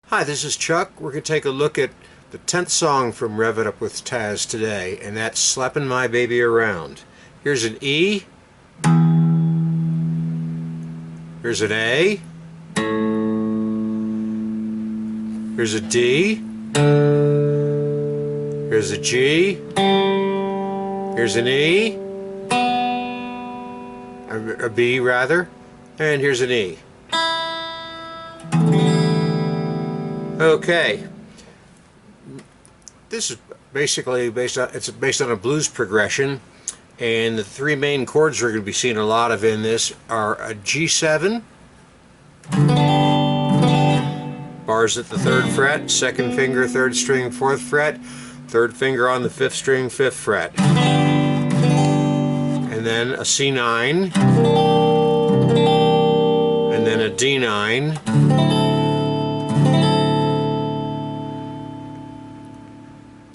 Hi, this is Chuck. We're going to take a look at the 10th song from Rev It Up with Taz today, and that's Slappin' My Baby Around. Here's an E. Here's an A. Here's a D. Here's a G. Here's an E. A B, rather. And here's an E. Okay, this is basically based on a blues progression, and the three main chords we're going to be seeing a lot of in this are a G7, bars at the 3rd fret, 2nd finger 3rd string 4th fret, 3rd finger on the 5th string 5th fret, and then a C9, and then a D9.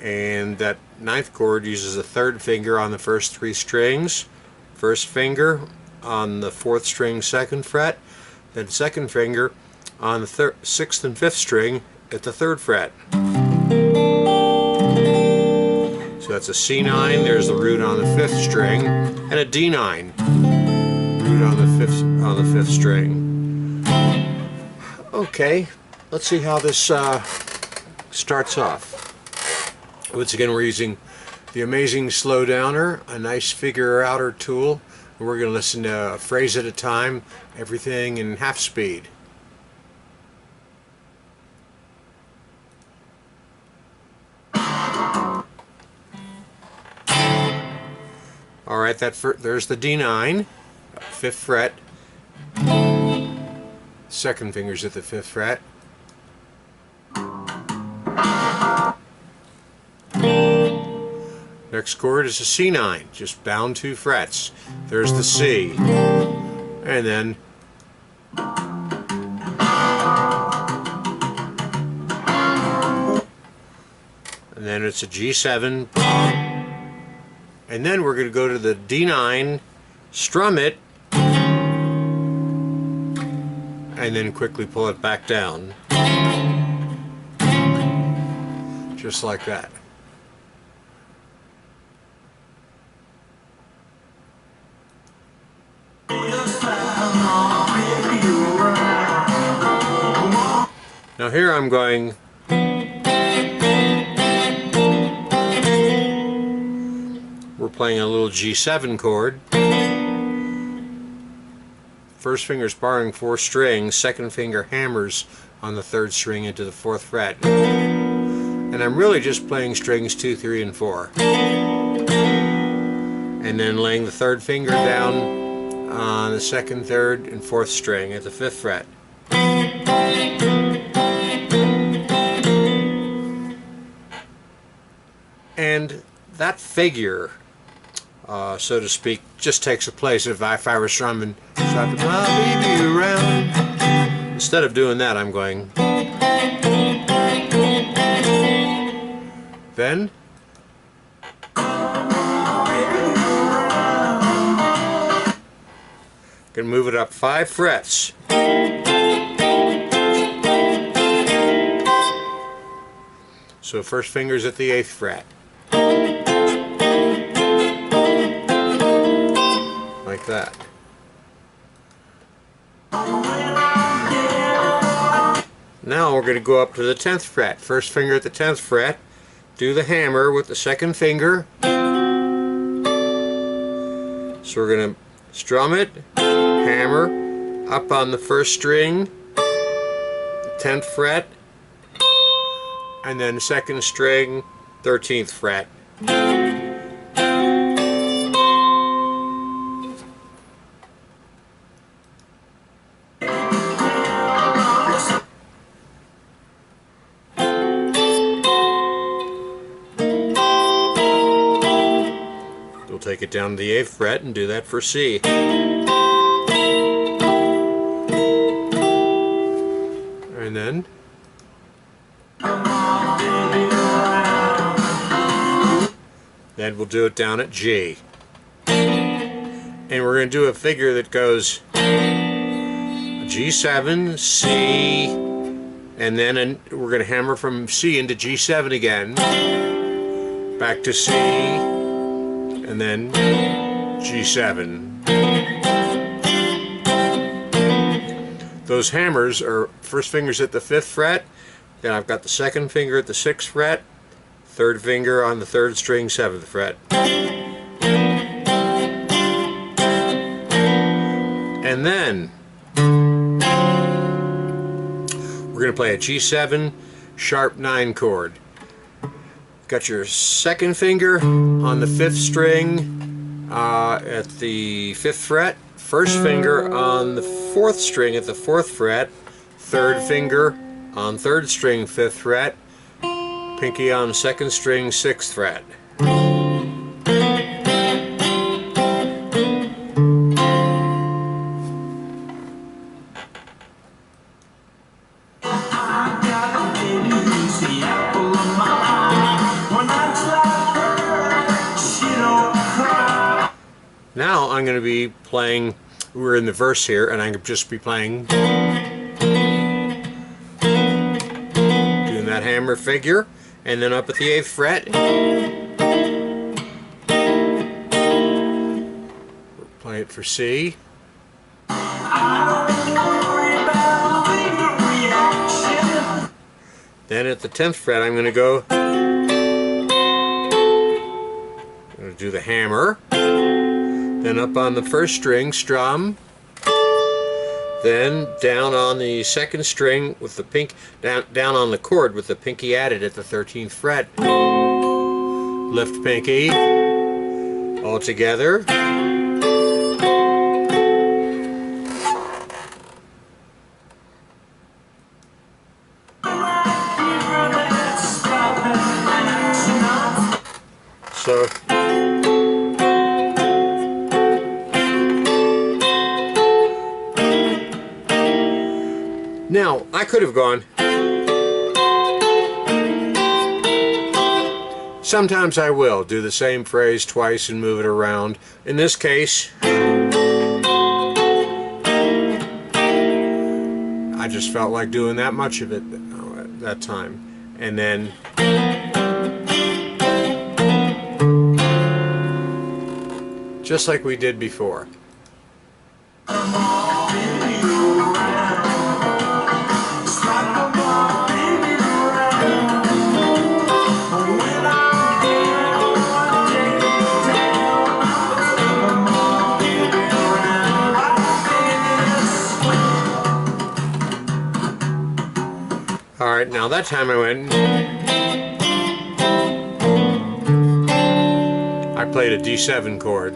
And that 9th chord uses the 3rd finger on the first 3 strings, 1st finger on the 4th string 2nd fret, then 2nd finger on the 6th and 5th string at the 3rd fret. So that's a C9, there's the root on the 5th string, and a D9, root on the 5th string. Okay, let's see how this starts off. Once again, we're using the amazing slow downer, a nice figure outer tool, and we're going to listen to a phrase at a time, everything in half speed. Alright, there's the D9, 5th fret, 2nd finger's at the 5th fret. Next chord is a C9, just bound 2 frets. There's the C. And then it's a G7. And then we're going to go to the D9, strum it, and then quickly pull it back down. Just like that. Now here I'm going we're playing a little G7 chord. 1st finger's barring 4 strings, 2nd finger hammers on the 3rd string into the 4th fret. And I'm really just playing strings 2, 3, and 4. And then laying the 3rd finger down on the 2nd, 3rd, and 4th string at the 5th fret. And that figure, so to speak, just takes the place of if I were strumming "Slappin' My Baby Around." Instead of doing that, I'm going. Then can move it up 5 frets. So 1st finger's at the 8th fret. Like that. Now we're going to go up to the 10th fret. 1st finger at the 10th fret. Do the hammer with the 2nd finger. So we're going to strum it, hammer, up on the 1st string, 10th fret, and then 2nd string, 13th fret. We'll take it down to the 8th fret and do that for C. And then we'll do it down at G. And we're going to do a figure that goes G7, C, and then we're going to hammer from C into G7 again, back to C, and then G7. Those hammers are first fingers at the 5th fret, then I've got the 2nd finger at the 6th fret, 3rd finger on the 3rd string, 7th fret. And then we're going to play a G7 sharp 9 chord. Got your 2nd finger on the 5th string at the 5th fret, 1st finger on the 4th string at the 4th fret, 3rd finger on 3rd string, 5th fret, pinky on 2nd string, 6th fret. Now I'm going to be playing, we're in the verse here, and I'm going to just be playing, doing that hammer figure, and then up at the 8th fret, play it for C. Then at the 10th fret I'm going to go, I'm going to do the hammer. Then up on the 1st string, strum. Then down on the 2nd string with the down on the chord with the pinky added at the 13th fret. Lift pinky. All together. So now, I could have gone. Sometimes I will do the same phrase twice and move it around. In this case, I just felt like doing that much of it at that time. And then just like we did before. Alright, now that time I went, I played a D7 chord.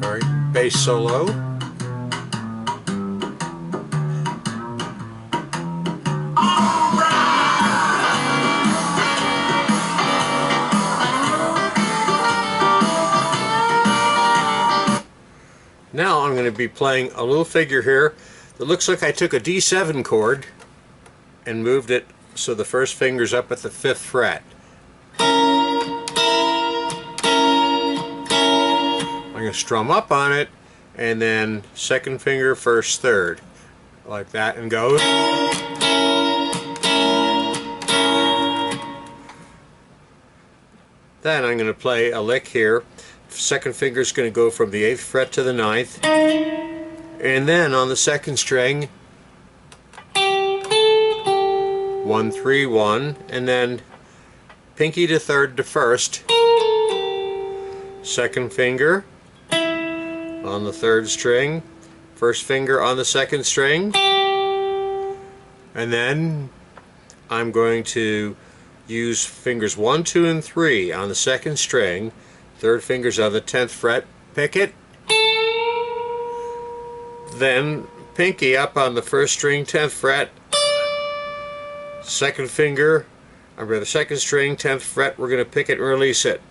Alright, bass solo. Now I'm going to be playing a little figure here that looks like I took a D7 chord and moved it so the 1st finger's up at the 5th fret. I'm going to strum up on it and then 2nd finger, 1st, 3rd, like that, and go. Then I'm going to play a lick here. 2nd finger is going to go from the 8th fret to the 9th, and then on the 2nd string 1, 3, 1, and then pinky to 3rd to 1st, 2nd finger on the 3rd string, 1st finger on the 2nd string, and then I'm going to use fingers 1, 2, and 3 on the 2nd string, 3rd fingers on the 10th fret, pick it, then pinky up on the 1st string, 10th fret, 2nd finger, over the 2nd string, 10th fret, we're going to pick it and release it.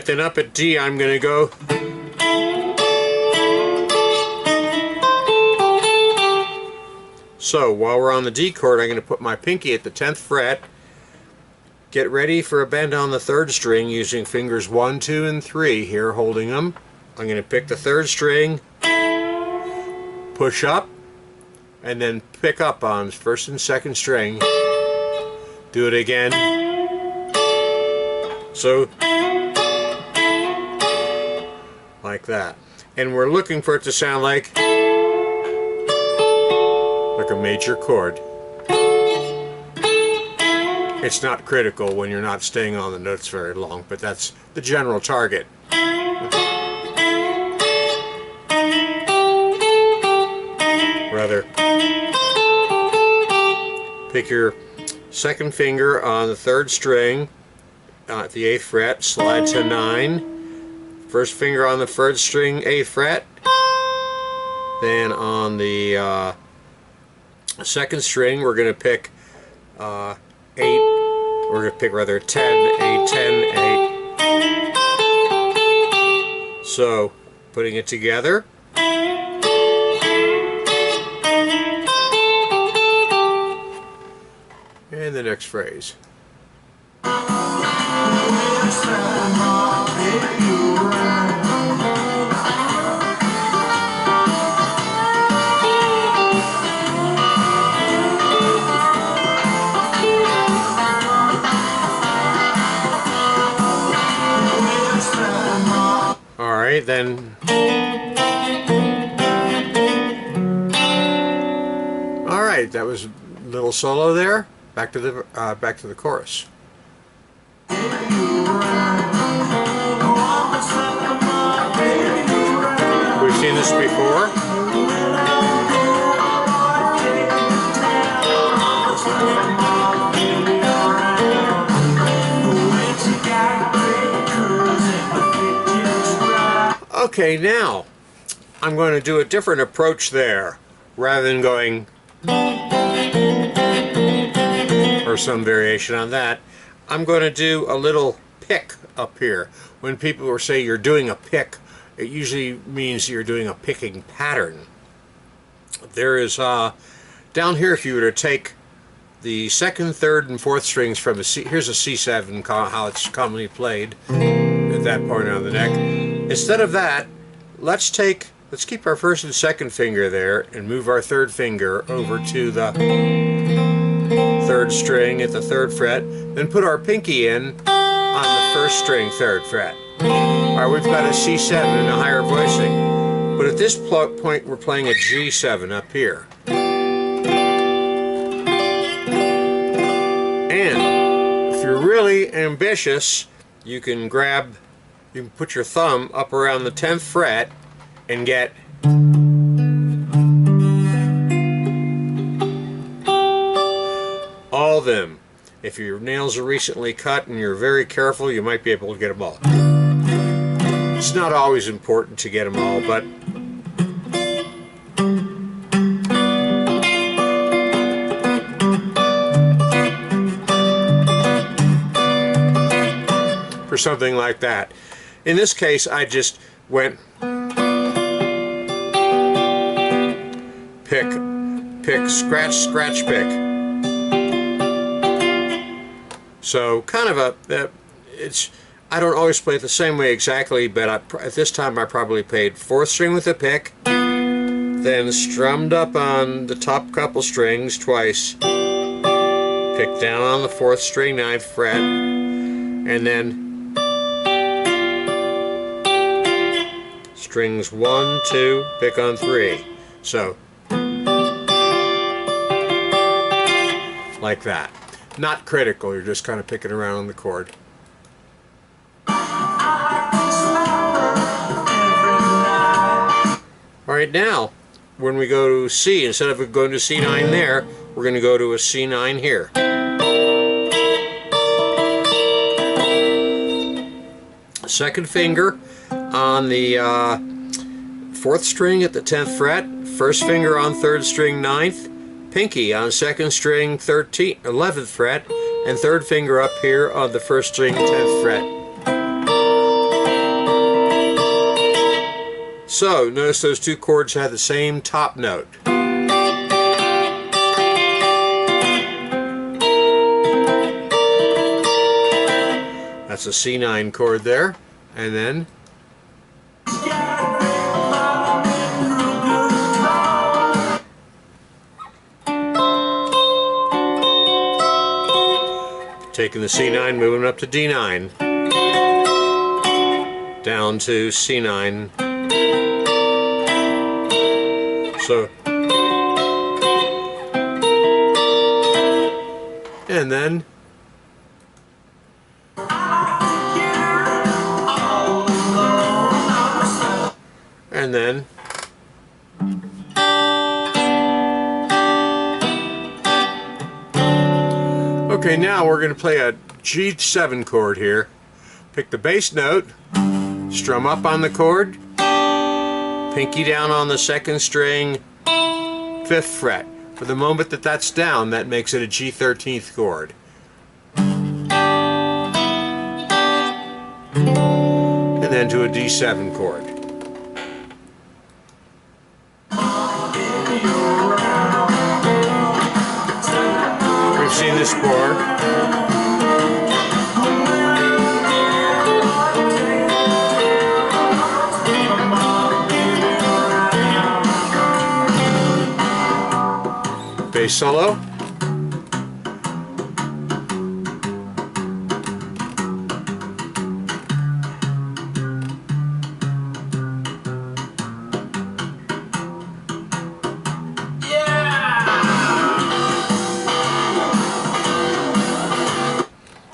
Alright, then up at D I'm going to go so while we're on the D chord, I'm going to put my pinky at the 10th fret, get ready for a bend on the 3rd string using fingers 1, 2, and 3 here, holding them. I'm going to pick the 3rd string, push up, and then pick up on 1st and 2nd string. Do it again. So, like that. And we're looking for it to sound like a major chord. It's not critical when you're not staying on the notes very long, but that's the general target. Rather, pick your 2nd finger on the 3rd string at the 8th fret, slide to 9. 1st finger on the 3rd string, 8th fret. Then on the 2nd string, we're going to pick 8. We're going to pick rather 10, 8, 10, 8. So, putting it together. And the next phrase. Alright, then. Alright, that was a little solo there. Back to the chorus. We've seen this before. Okay, now I'm going to do a different approach there. Rather than going or some variation on that, I'm going to do a little pick up here. When people say you're doing a pick, it usually means you're doing a picking pattern. There is down here, if you were to take the 2nd, 3rd, and 4th strings from a C, here's a C7, how it's commonly played at that point on the neck. Instead of that, let's keep our 1st and 2nd finger there and move our 3rd finger over to the 3rd string at the 3rd fret, then put our pinky in on the 1st string, 3rd fret. Alright, we've got a C7 and a higher voicing, but at this point we're playing a G7 up here. And if you're really ambitious, you can put your thumb up around the 10th fret and get all of them. If your nails are recently cut and you're very careful, you might be able to get them all. It's not always important to get them all, but for something like that. In this case, I just went pick, scratch, scratch, pick. So kind of I don't always play it the same way exactly, but at this time I probably played 4th string with a pick, then strummed up on the top couple strings twice, picked down on the 4th string, 9th fret, and then strings 1, 2, pick on 3. So, like that. Not critical, you're just kind of picking around on the chord. Alright, now, when we go to C, instead of going to C9 there, we're going to go to a C9 here. Second finger on the 4th string at the 10th fret, 1st finger on 3rd string 9th, pinky on 2nd string 11th fret, and 3rd finger up here on the 1st string 10th fret. So notice those two chords have the same top note. That's a C9 chord there, and then taking the C9, moving up to D9, down to C9. So, and then okay, now we're going to play a G7 chord here. Pick the bass note, strum up on the chord, pinky down on the second string, 5th fret. For the moment that that's down, that makes it a G13th chord. And then to a D7 chord. We've seen this before. Bass solo.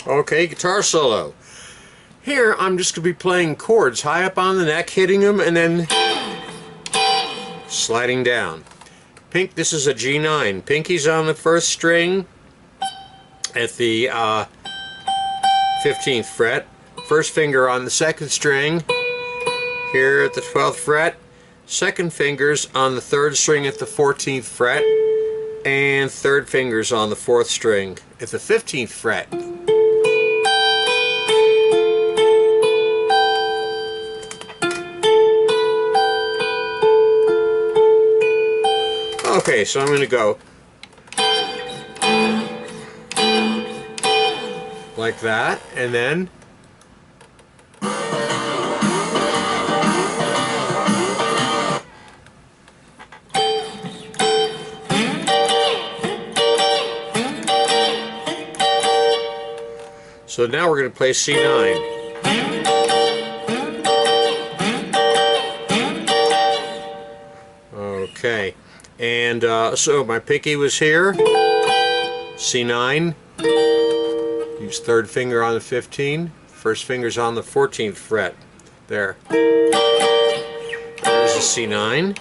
Okay, guitar solo. Here I'm just going to be playing chords high up on the neck, hitting them, and then sliding down. This is a G9. Pinky's on the 1st string at the 15th fret. 1st finger on the 2nd string here at the 12th fret. 2nd fingers on the 3rd string at the 14th fret. And 3rd fingers on the 4th string at the 15th fret. Okay, so I'm going to go like that, and then so now we're going to play C9. Okay. And so my pinky was here, C9, use 3rd finger on the 15, 1st finger's on the 14th fret, there. There's the C9,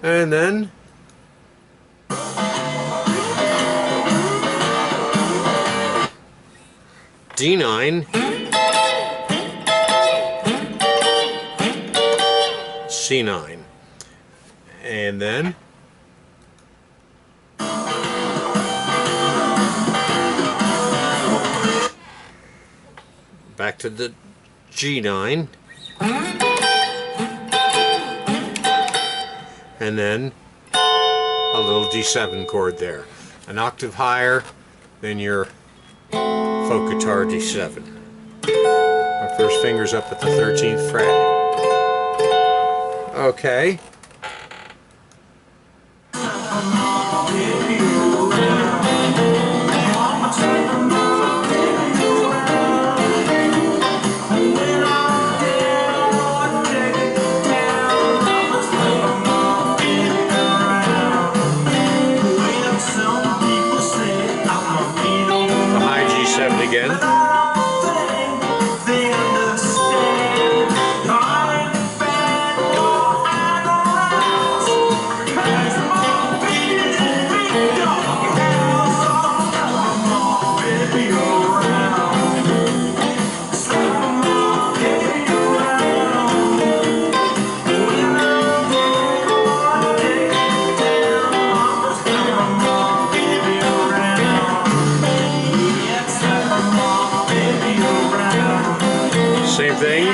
and then D9, C9. And then back to the G9, and then a little D7 chord there, an octave higher than your folk guitar D7. My 1st finger's up at the 13th fret. Okay. Again. Same thing.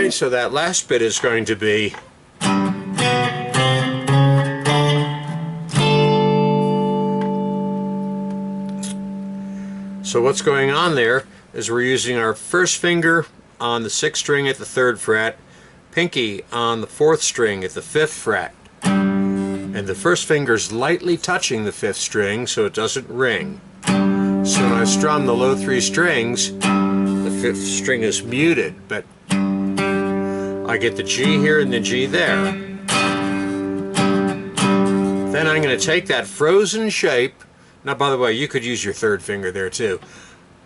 Alright, so that last bit is going to be so what's going on there is we're using our first finger on the 6th string at the 3rd fret, pinky on the 4th string at the 5th fret, and the first finger's lightly touching the 5th string so it doesn't ring. So when I strum the low 3 strings, the 5th string is muted, but I get the G here and the G there. Then I'm going to take that frozen shape. Now, by the way, you could use your 3rd finger there too.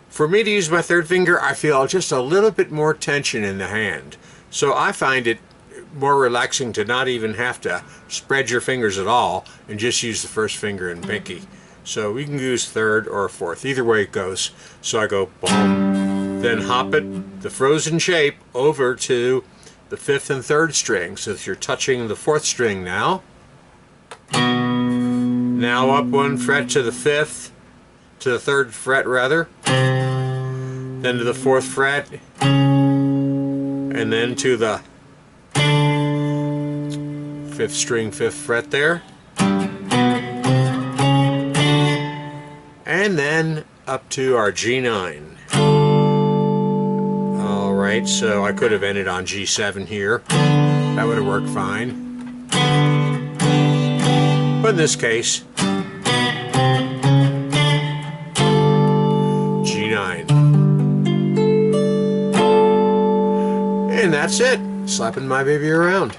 For me to use my 3rd finger, I feel just a little bit more tension in the hand. So I find it more relaxing to not even have to spread your fingers at all and just use the 1st finger and pinky. So we can use 3rd or 4th, either way it goes. So I go boom, then hop it, the frozen shape, over to the 5th and 3rd string. So if you're touching the 4th string now, now up 1 fret to the 5th, to the 3rd fret rather, then to the 4th fret, and then to the 5th string, 5th fret there, and then up to our G9. Alright, so I could have ended on G7 here. That would have worked fine. But in this case, G9. And that's it. Slapping my baby around.